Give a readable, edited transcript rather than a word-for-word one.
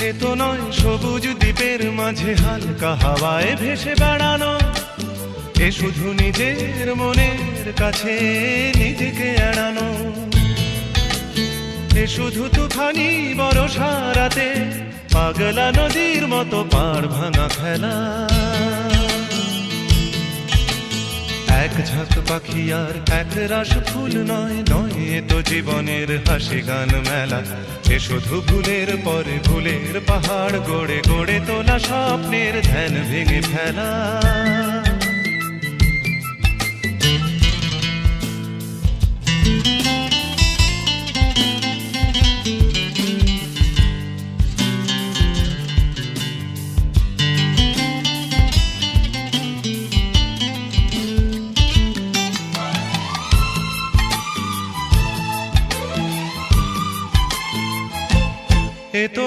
এ তো নয় সবুজ দ্বীপের মাঝে হালকা হাওয়ায় ভেসে বেড়ানো, এ শুধু নিজের মনের কাছে নিজেকে এড়ানো, এ শুধু তুফানি বর্ষা রাতে পাগলা নদীর মতো পাড় ভাঙা খেলা। এক ঝাঁক পাখি আর এক রাশ ফুল নয়, নয় এ তো জীবনের হাসি গান মেলা। এ শুধু ভুলের পরে ভুলের পাহাড় গড়ে গড়ে তোলা স্বপ্নের ধ্যান ভেঙে ফেলা। এ তো